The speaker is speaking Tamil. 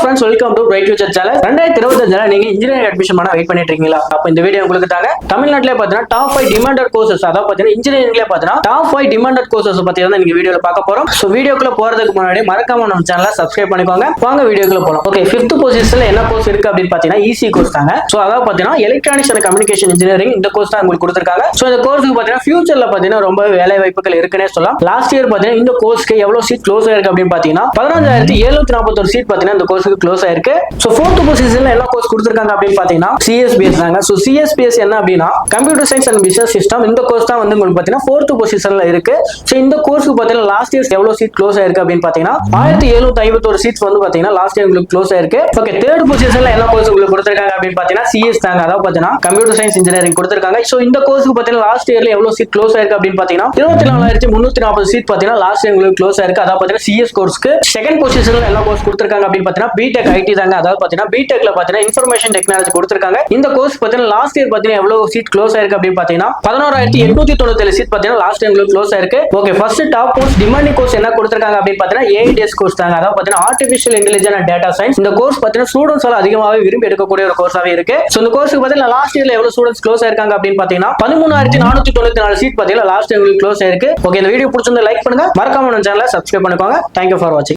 friends, welcome to Bright Future Channel. 2025 நீங்க இன்ஜினியரிங் அட்மிஷன் பண்ண வெயிட் பண்ணிட்டு இருக்கீங்களா? அப்ப இந்த வீடியோ உங்களுக்கு தாங்க. தமிழ்நாட்டிலே பாத்தீங்கன்னா டாப் 5 டிமாண்டட் கோர்சஸ், அதாவது பாத்தீங்கன்னா இன்ஜினியரிங்ல பாத்தீங்கன்னா டாப் 5 டிமாண்டட் கோர்சஸ் பத்தி தான் நீங்க வீடியோல பார்க்க போறோம். சோ வீடியோக்குள்ள போறதுக்கு முன்னாடி மறக்காம நம்ம சேனலை சப்ஸ்கிரைப் பண்ணிக்கோங்க. வாங்க வீடியோக்குள்ள போலாம். ஓகே, 5th பொசிஷன்ல என்ன கோர்ஸ் இருக்கு அப்படின்னு பாத்தீங்கன்னா ஈசி கோர்ஸ் தாங்க. சோ அதாவது பாத்தீங்கன்னா எலக்ட்ரானிக்ஸ் அண்ட் கம்யூனிகேஷன் இன்ஜினியரிங் இந்த கோர்ஸ் தான் உங்களுக்கு கொடுத்திருக்காங்க. சோ இந்த கோர்ஸ்க்கு பாத்தீங்கன்னா ஃபியூச்சர்ல பாத்தீங்கன்னா ரொம்ப வேலை வாய்ப்புகள் இருக்குன்னே சொல்லலாம். லாஸ்ட் இயர் பாத்தீங்கன்னா இந்த கோர்ஸ்க்கு எவ்வளவு சீட் க்ளோஸ் ஆயிருக்கு அப்படின்னு பாத்தீங்கன்னா 15741 சீட் பாத்தீங்கன்னா இந்த கோர்ஸ்க்கு க்ளோஸ் ஆயிருக்கு. சோ 4th பொசிஷன்ல என்ன கோர்ஸ் கொடுத்திருக்காங்க அப்படின்னு பாத்தீங்கன்னா சிஎஸ்பிஎஸ் தாங்க. சோ சிஎஸ்பிஎஸ் என்ன அப்படின்னா computer science and business system. இந்த கோர்ஸ் தான் வந்து உங்களுக்கு பாத்தீங்கன்னா 4th பொசிஷன்ல இருக்கு. சோ இந்த கோர்ஸ்க்கு பாத்தீங்கன்னா லாஸ்ட் இயர் எவ்வளவு சீட் க்ளோஸ் ஆயிருக்கு அப்படின்னு பாத்தீங்கன்னா 1751 சீட்ஸ் வந்து பாத்தீங்கன்னா லாஸ்ட் இயர் உங்களுக்கு க்ளோஸ் ஆயிருக்கு. ஓகே, 3rd பொசிஷன்ல என்ன கோர்ஸ் உங்களுக்கு கொடுத்திருக்காங்க அப்படின்னு பாத்தீங்கன்னா சிஎஸ் தாங்க. அதாவது பாத்தீங்கன்னா கம்ப்யூட்டர் சயின்ஸ் இன்ஜினியரிங் கொடுத்திருக்காங்க. சோ இந்த கோர்ஸ்க்கு பாத்தீங்கன்னா லாஸ்ட் இயர்ல எவ்வளவு சீட் க்ளோஸ் ஆயிருக்கு அப்படின்னு பாத்தீங்கன்னா 24340 சீட் பாத்தீங்கன்னா லாஸ்ட் இயர் உங்களுக்கு க்ளோஸ் ஆயிருக்கு. அதாவது பாத்தீங்கன்னா சிஎஸ் கோர்ஸ்க்கு 2nd பொசிஷன்ல என்ன கோர்ஸ் கொடுத்திருக்காங்க அப்படின்னு பாத்தீங்கன்னா பிடெக் ஐடி தாங்க. அதாவது பாத்தீங்கன்னா பிடெக்ல பாத்தீங்கன்னா இன்ஃபர்மேஷன் டெக்னாலஜி கொடுத்திருக்காங்க. இந்த கோர்ஸ் பாத்தீங்கன்னா லாஸ்ட் இயர் பாத்தீங்கன்னா எவ்வளவு சீட் க்ளோஸ் ஆயிருக்கு அப்படின்னு பாத்தீங்கன்னா 11897 சீட் பாத்தீங்கன்னா லாஸ்ட் இயர் உங்களுக்கு க்ளோஸ் ஆயிருக்கு. Okay, first top most demanding course என்ன கொடுத்திருக்காங்க அப்படின்னு பாத்தீங்கன்னா ஏஐடிஎஸ் கோர்ஸ் தாங்க. அதாவது பாத்தீங்கன்னா artificial intelligence and data science. இந்த கோர்ஸ் பாத்தீங்கன்னா ஸ்டூடண்ட்ஸ் எல்லாம் அதிகமாவே விரும்பி எடுக்கக்கூடிய ஒரு கோர்ஸாவே இருக்கு. சோ இந்த கோர்ஸ்க்கு பாத்தீங்கன்னா லாஸ்ட் இயர்ல எவ்வளவு ஸ்டூடண்ட்ஸ் க்ளோஸ் ஆயிருக்காங்க அப்படின்னு பாத்தீங்கன்னா 13494 சீட் பாத்தீங்கன்னா லாஸ்ட் இயர் உங்களுக்கு க்ளோஸ் ஆயிருக்கு. ஓகே, இந்த வீடியோ பிடிச்சிருந்தா லைக் பண்ணுங்க, மறக்காம நம்ம சேனலை சப்ஸ்கிரைப் பண்ணிக்கோங்க. தேங்க்யூ ஃபார் வாட்சிங்.